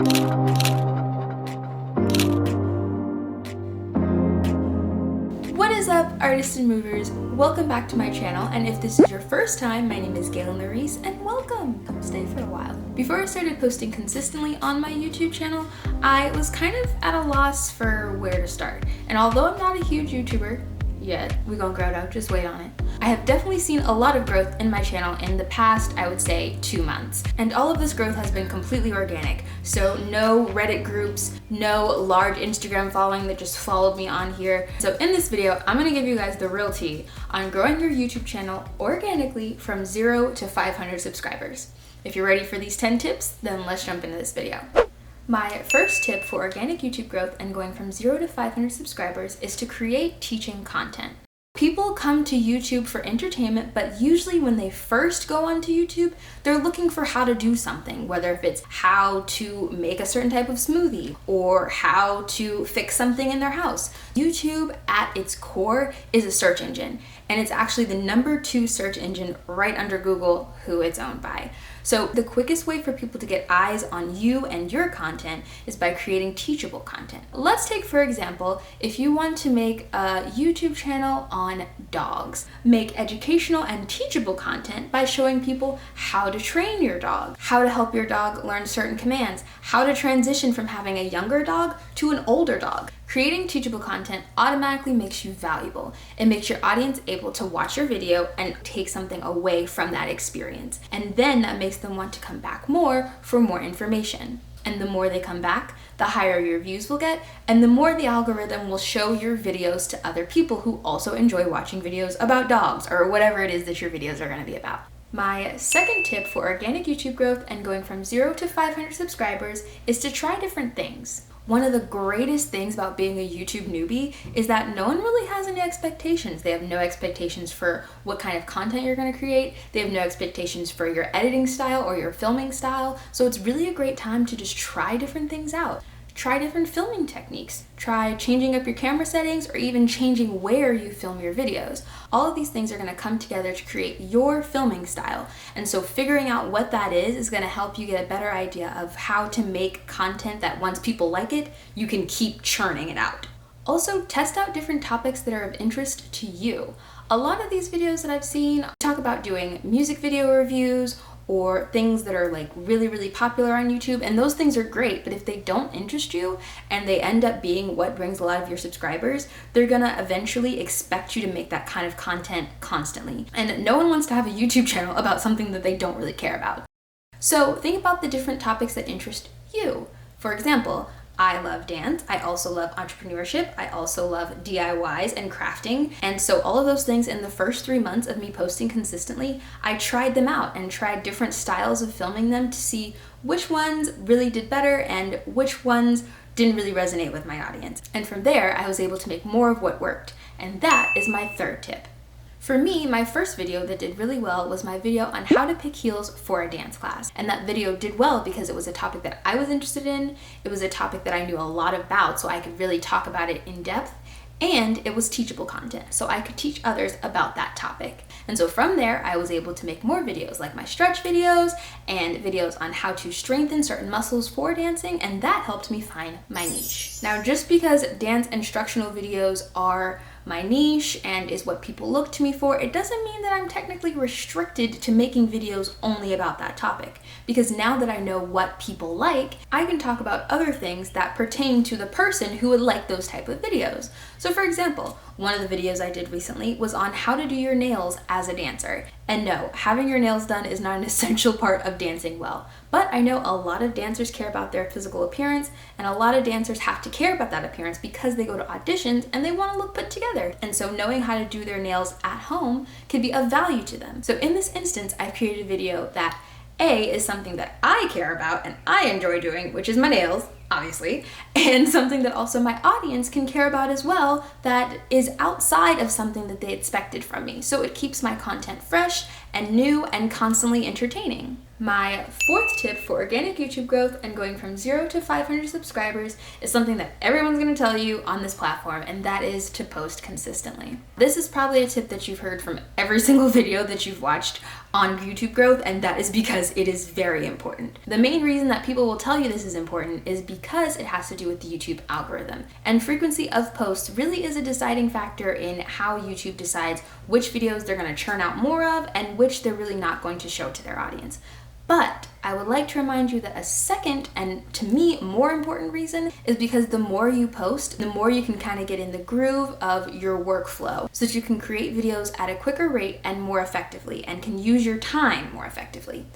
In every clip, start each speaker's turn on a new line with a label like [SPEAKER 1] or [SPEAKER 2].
[SPEAKER 1] What is up, artists and movers? Welcome back to my channel, and if this is your first time, my name is Gaylyn Lareese, and welcome! Come stay for a while. Before I started posting consistently on my YouTube channel, I was kind of at a loss for where to start. And although I'm not a huge YouTuber yet, we gonna grow it out, just wait on it. I have definitely seen a lot of growth in my channel in the past, I would say, 2 months. And all of this growth has been completely organic. So no Reddit groups, no large Instagram following that just followed me on here. So in this video, I'm gonna give you guys the real tea on growing your YouTube channel organically from 0 to 500 subscribers. If you're ready for these 10 tips, then let's jump into this video. My first tip for organic YouTube growth and going from 0 to 500 subscribers is to create teaching content. People come to YouTube for entertainment, but usually when they first go onto YouTube, they're looking for how to do something, whether if it's how to make a certain type of smoothie or how to fix something in their house. YouTube at its core is a search engine, and it's actually the #2 search engine right under Google, who it's owned by. So the quickest way for people to get eyes on you and your content is by creating teachable content. Let's take, for example, if you want to make a YouTube channel on dogs. Make educational and teachable content by showing people how to train your dog, how to help your dog learn certain commands, how to transition from having a younger dog to an older dog. Creating teachable content automatically makes you valuable. It makes your audience able to watch your video and take something away from that experience. And then that makes them want to come back more for more information. And the more they come back, the higher your views will get, and the more the algorithm will show your videos to other people who also enjoy watching videos about dogs or whatever it is that your videos are going to be about. My second tip for organic YouTube growth and going from 0 to 500 subscribers is to try different things. One of the greatest things about being a YouTube newbie is that no one really has any expectations. They have no expectations for what kind of content you're going to create. They have no expectations for your editing style or your filming style. So it's really a great time to just try different things out. Try different filming techniques. Try changing up your camera settings or even changing where you film your videos. All of these things are going to come together to create your filming style. And so figuring out what that is going to help you get a better idea of how to make content that once people like it, you can keep churning it out. Also, test out different topics that are of interest to you. A lot of these videos that I've seen talk about doing music video reviews or things that are like really popular on YouTube, and those things are great, but if they don't interest you and they end up being what brings a lot of your subscribers, they're gonna eventually expect you to make that kind of content constantly. And no one wants to have a YouTube channel about something that they don't really care about. So think about the different topics that interest you. For example, I love dance, I also love entrepreneurship, I also love DIYs and crafting, and so all of those things in the first 3 months of me posting consistently, I tried them out and tried different styles of filming them to see which ones really did better and which ones didn't really resonate with my audience. And from there, I was able to make more of what worked, and that is my third tip. For me, my first video that did really well was my video on how to pick heels for a dance class. And that video did well because it was a topic that I was interested in, it was a topic that I knew a lot about, so I could really talk about it in depth, and it was teachable content, so I could teach others about that topic. And so from there, I was able to make more videos, like my stretch videos and videos on how to strengthen certain muscles for dancing, and that helped me find my niche. Now, just because dance instructional videos are my niche and is what people look to me for, it doesn't mean that I'm technically restricted to making videos only about that topic. Because now that I know what people like, I can talk about other things that pertain to the person who would like those type of videos. So for example, one of the videos I did recently was on how to do your nails as a dancer. And no, having your nails done is not an essential part of dancing well. But I know a lot of dancers care about their physical appearance, and a lot of dancers have to care about that appearance because they go to auditions and they want to look put together. And so knowing how to do their nails at home can be of value to them. So in this instance, I've created a video that is something that I care about and I enjoy doing, which is my nails, obviously, and something that also my audience can care about as well that is outside of something that they expected from me. So it keeps my content fresh and new and constantly entertaining. My fourth tip for organic YouTube growth and going from 0 to 500 subscribers is something that everyone's going to tell you on this platform, and that is to post consistently. This is probably a tip that you've heard from every single video that you've watched on YouTube growth, and that is because it is very important. The main reason that people will tell you this is important is because it has to do with the YouTube algorithm. And frequency of posts really is a deciding factor in how YouTube decides which videos they're going to churn out more of and which they're really not going to show to their audience. But I would like to remind you that a second, and to me, more important reason is because the more you post, the more you can kind of get in the groove of your workflow so that you can create videos at a quicker rate and more effectively and can use your time more effectively.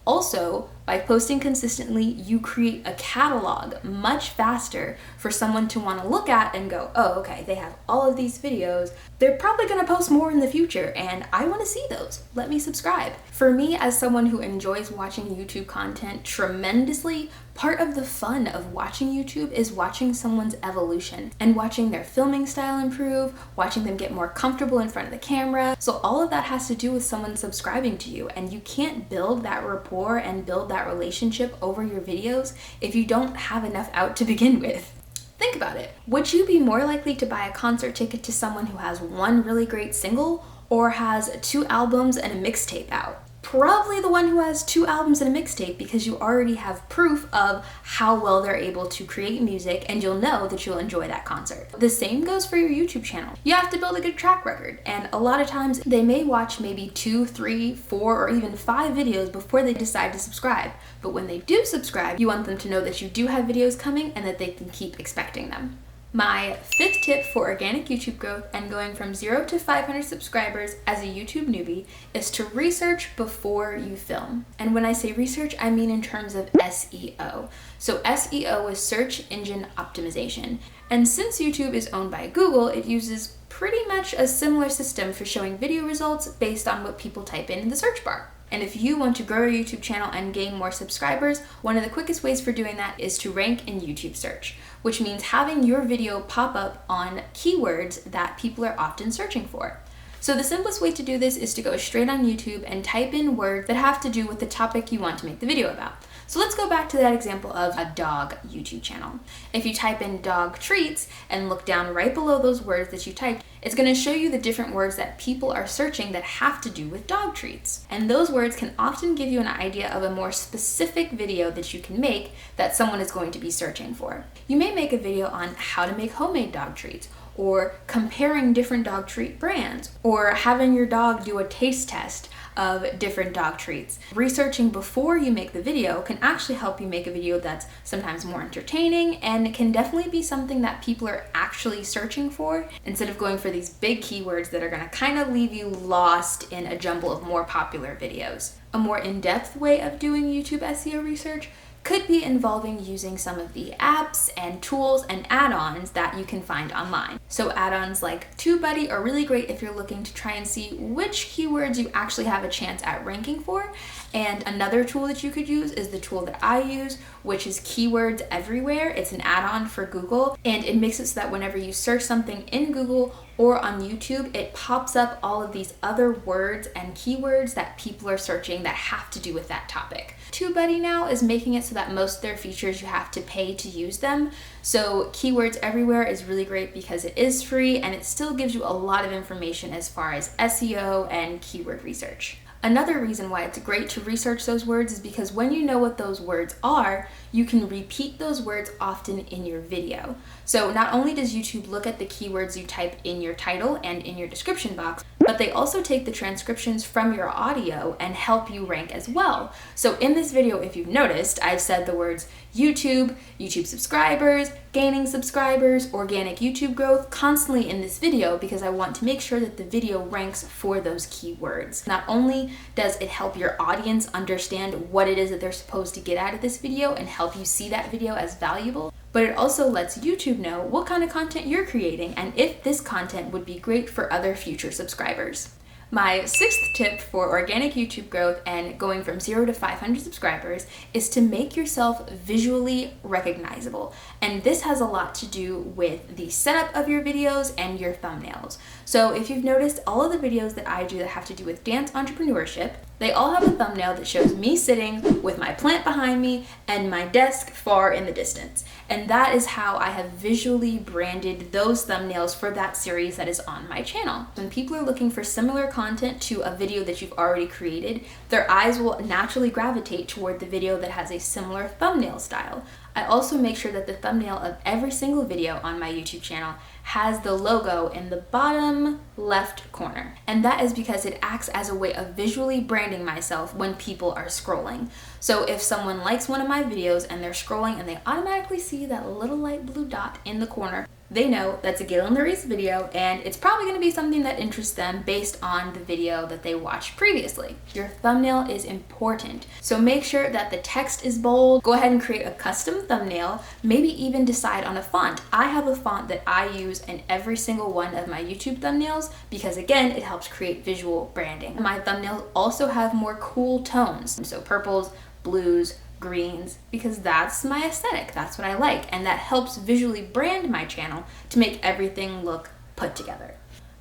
[SPEAKER 1] Also, by posting consistently, you create a catalog much faster for someone to want to look at and go, oh, okay, they have all of these videos. They're probably going to post more in the future, and I want to see those. Let me subscribe. For me, as someone who enjoys watching YouTube content tremendously, part of the fun of watching YouTube is watching someone's evolution and watching their filming style improve, watching them get more comfortable in front of the camera. So all of that has to do with someone subscribing to you, and you can't build that rapport and build that relationship over your videos if you don't have enough out to begin with. Think about it. Would you be more likely to buy a concert ticket to someone who has one really great single or has 2 albums and a mixtape out? Probably the one who has 2 albums and a mixtape, because you already have proof of how well they're able to create music and you'll know that you'll enjoy that concert. The same goes for your YouTube channel. You have to build a good track record, and a lot of times they may watch maybe 2, 3, 4, or even 5 videos before they decide to subscribe. But when they do subscribe, you want them to know that you do have videos coming and that they can keep expecting them. My 5th tip for organic YouTube growth and going from 0 to 500 subscribers as a YouTube newbie is to research before you film. And when I say research, I mean in terms of SEO. So SEO is search engine optimization. And since YouTube is owned by Google, it uses pretty much a similar system for showing video results based on what people type in the search bar. And if you want to grow your YouTube channel and gain more subscribers, one of the quickest ways for doing that is to rank in YouTube search, which means having your video pop up on keywords that people are often searching for. So the simplest way to do this is to go straight on YouTube and type in words that have to do with the topic you want to make the video about. So let's go back to that example of a dog YouTube channel. If you type in dog treats and look down right below those words that you typed, it's going to show you the different words that people are searching that have to do with dog treats. And those words can often give you an idea of a more specific video that you can make that someone is going to be searching for. You may make a video on how to make homemade dog treats, or comparing different dog treat brands, or having your dog do a taste test of different dog treats. Researching before you make the video can actually help you make a video that's sometimes more entertaining and can definitely be something that people are actually searching for, instead of going for these big keywords that are going to kind of leave you lost in a jumble of more popular videos. A more in-depth way of doing YouTube SEO research could be involving using some of the apps and tools and add-ons that you can find online. So add-ons like TubeBuddy are really great if you're looking to try and see which keywords you actually have a chance at ranking for. And another tool that you could use is the tool that I use, which is Keywords Everywhere. It's an add-on for Google, and it makes it so that whenever you search something in Google or on YouTube, it pops up all of these other words and keywords that people are searching that have to do with that topic. TubeBuddy now is making it so that most of their features you have to pay to use them. So Keywords Everywhere is really great because it is free and it still gives you a lot of information as far as SEO and keyword research. Another reason why it's great to research those words is because when you know what those words are, you can repeat those words often in your video. So not only does YouTube look at the keywords you type in your title and in your description box, but they also take the transcriptions from your audio and help you rank as well. So in this video, if you've noticed, I've said the words YouTube, YouTube subscribers, gaining subscribers, organic YouTube growth constantly in this video because I want to make sure that the video ranks for those keywords. Not only does it help your audience understand what it is that they're supposed to get out of this video and help you see that video as valuable, but it also lets YouTube know what kind of content you're creating and if this content would be great for other future subscribers. My 6th tip for organic YouTube growth and going from 0 to 500 subscribers is to make yourself visually recognizable. And this has a lot to do with the setup of your videos and your thumbnails. So if you've noticed, all of the videos that I do that have to do with dance entrepreneurship, They all have a thumbnail that shows me sitting with my plant behind me and my desk far in the distance. And that is how I have visually branded those thumbnails for that series that is on my channel. When people are looking for similar content to a video that you've already created, their eyes will naturally gravitate toward the video that has a similar thumbnail style. I also make sure that the thumbnail of every single video on my YouTube channel has the logo in the bottom left corner. And that is because it acts as a way of visually branding myself when people are scrolling. So if someone likes one of my videos and they're scrolling and they automatically see that little light blue dot in the corner, they know that's a Gaylyn Lareese video and it's probably going to be something that interests them based on the video that they watched previously. Your thumbnail is important, so make sure that the text is bold. Go ahead and create a custom thumbnail, maybe even decide on a font. I have a font that I use in every single one of my YouTube thumbnails because again, it helps create visual branding. My thumbnails also have more cool tones, so purples, blues, greens, because that's my aesthetic, that's what I like, and that helps visually brand my channel to make everything look put together.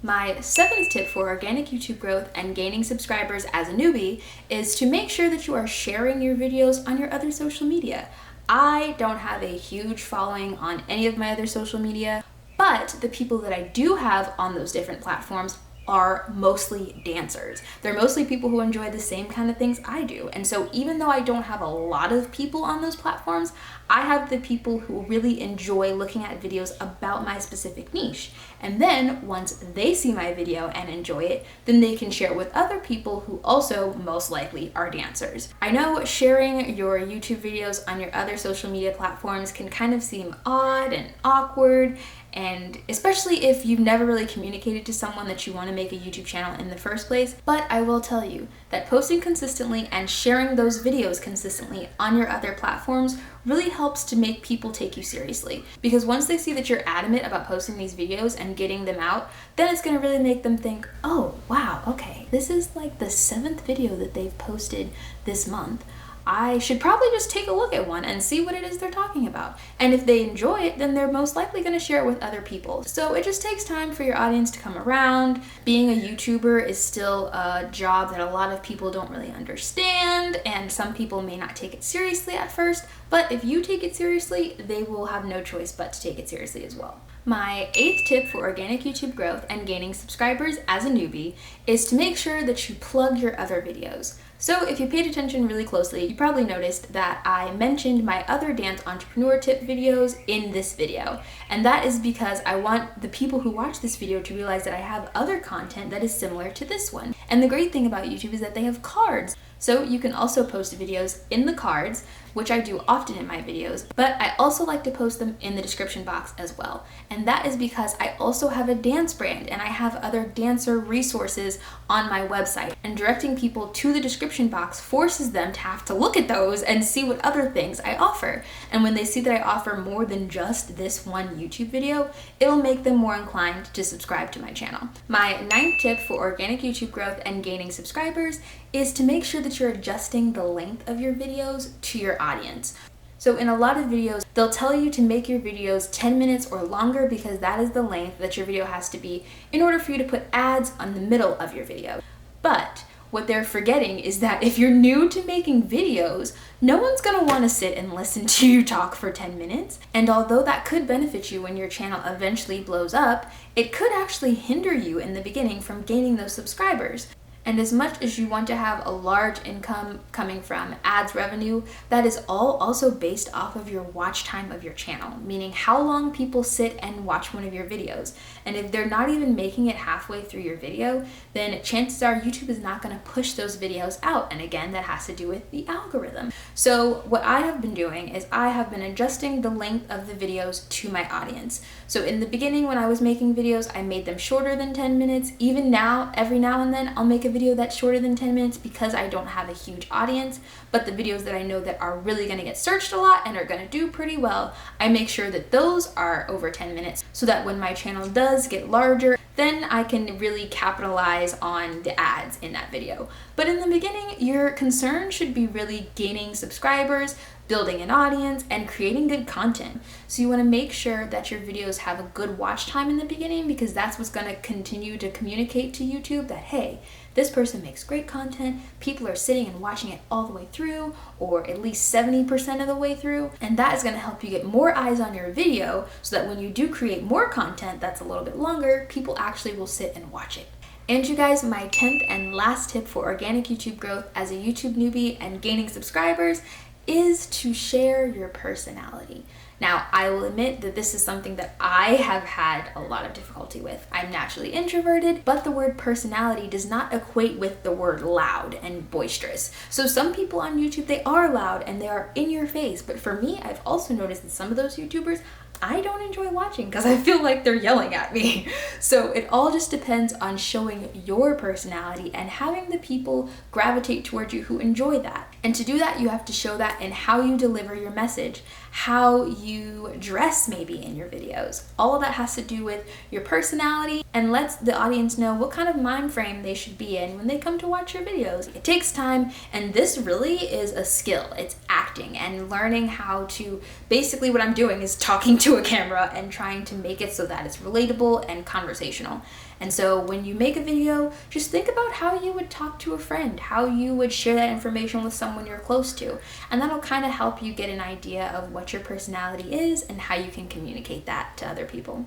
[SPEAKER 1] My seventh tip for organic YouTube growth and gaining subscribers as a newbie is to make sure that you are sharing your videos on your other social media. I don't have a huge following on any of my other social media, but the people that I do have on those different platforms are mostly dancers. They're mostly people who enjoy the same kind of things I do. And so even though I don't have a lot of people on those platforms, I have the people who really enjoy looking at videos about my specific niche. And then once they see my video and enjoy it, then they can share it with other people who also most likely are dancers. I know sharing your YouTube videos on your other social media platforms can kind of seem odd and awkward, and especially if you've never really communicated to someone that you want to make a YouTube channel in the first place. But I will tell you that posting consistently and sharing those videos consistently on your other platforms really helps to make people take you seriously. Because once they see that you're adamant about posting these videos and getting them out, then it's going to really make them think, oh wow, okay, this is like the 7th video that they've posted this month. I should probably just take a look at one and see what it is they're talking about. And if they enjoy it, then they're most likely going to share it with other people. So it just takes time for your audience to come around. Being a YouTuber is still a job that a lot of people don't really understand, and some people may not take it seriously at first, but if you take it seriously, they will have no choice but to take it seriously as well. My 8th tip for organic YouTube growth and gaining subscribers as a newbie is to make sure that you plug your other videos. So if you paid attention really closely, you probably noticed that I mentioned my other dance entrepreneur tip videos in this video. And that is because I want the people who watch this video to realize that I have other content that is similar to this one. And the great thing about YouTube is that they have cards. So you can also post videos in the cards, which I do often in my videos, but I also like to post them in the description box as well. And that is because I also have a dance brand and I have other dancer resources on my website. And directing people to the description box forces them to have to look at those and see what other things I offer. And when they see that I offer more than just this one YouTube video, it'll make them more inclined to subscribe to my channel. My 9th tip for organic YouTube growth and gaining subscribers is to make sure that you're adjusting the length of your videos to your audience. So in a lot of videos, they'll tell you to make your videos 10 minutes or longer because that is the length that your video has to be in order for you to put ads on the middle of your video. But what they're forgetting is that if you're new to making videos, no one's gonna wanna sit and listen to you talk for 10 minutes. And although that could benefit you when your channel eventually blows up, it could actually hinder you in the beginning from gaining those subscribers. And as much as you want to have a large income coming from ads revenue, that is all also based off of your watch time of your channel, meaning how long people sit and watch one of your videos. And if they're not even making it halfway through your video, then chances are YouTube is not going to push those videos out. And again, that has to do with the algorithm. So what I have been doing is I have been adjusting the length of the videos to my audience. So in the beginning when I was making videos, I made them shorter than 10 minutes. Even now, every now and then, I'll make a video that's shorter than 10 minutes because I don't have a huge audience. But the videos that I know that are really going to get searched a lot and are going to do pretty well, I make sure that those are over 10 minutes so that when my channel does get larger, then I can really capitalize on the ads in that video. But in the beginning, your concern should be really gaining subscribers, building an audience, and creating good content. So you want to make sure that your videos have a good watch time in the beginning, because that's what's going to continue to communicate to YouTube that, hey, this person makes great content, people are sitting and watching it all the way through, or at least 70% of the way through, and that is going to help you get more eyes on your video so that when you do create more content that's a little bit longer, people actually will sit and watch it. And you guys, my 10th and last tip for organic YouTube growth as a YouTube newbie and gaining subscribers is to share your personality. Now, I will admit that this is something that I have had a lot of difficulty with. I'm naturally introverted, but the word personality does not equate with the word loud and boisterous. So some people on YouTube, they are loud and they are in your face, but for me, I've also noticed that some of those YouTubers, I don't enjoy watching because I feel like they're yelling at me. So it all just depends on showing your personality and having the people gravitate towards you who enjoy that. And to do that, you have to show that in how you deliver your message, how you dress maybe in your videos. All of that has to do with your personality and lets the audience know what kind of mind frame they should be in when they come to watch your videos. It takes time, and this really is a skill. It's acting and learning how to, basically what I'm doing is talking to a camera and trying to make it so that it's relatable and conversational. And so when you make a video, just think about how you would talk to a friend, how you would share that information with someone you're close to. And that'll kind of help you get an idea of what your personality is and how you can communicate that to other people.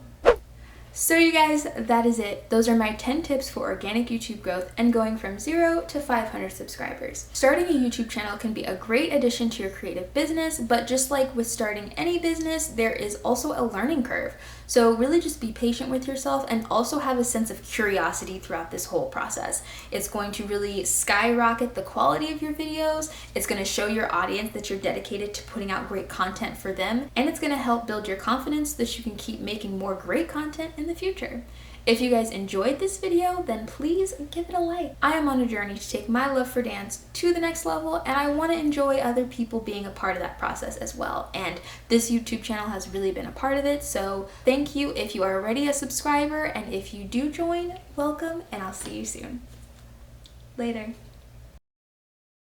[SPEAKER 1] So you guys, that is it. Those are my 10 tips for organic YouTube growth and going from 0 to 500 subscribers. Starting a YouTube channel can be a great addition to your creative business, but just like with starting any business, there is also a learning curve. So really just be patient with yourself and also have a sense of curiosity throughout this whole process. It's going to really skyrocket the quality of your videos. It's going to show your audience that you're dedicated to putting out great content for them, and it's going to help build your confidence so that you can keep making more great content in the future. If you guys enjoyed this video, then please give it a like. I am on a journey to take my love for dance to the next level, and I want to enjoy other people being a part of that process as well. And this YouTube channel has really been a part of it, so thank you if you are already a subscriber, and if you do join, welcome, and I'll see you soon. Later.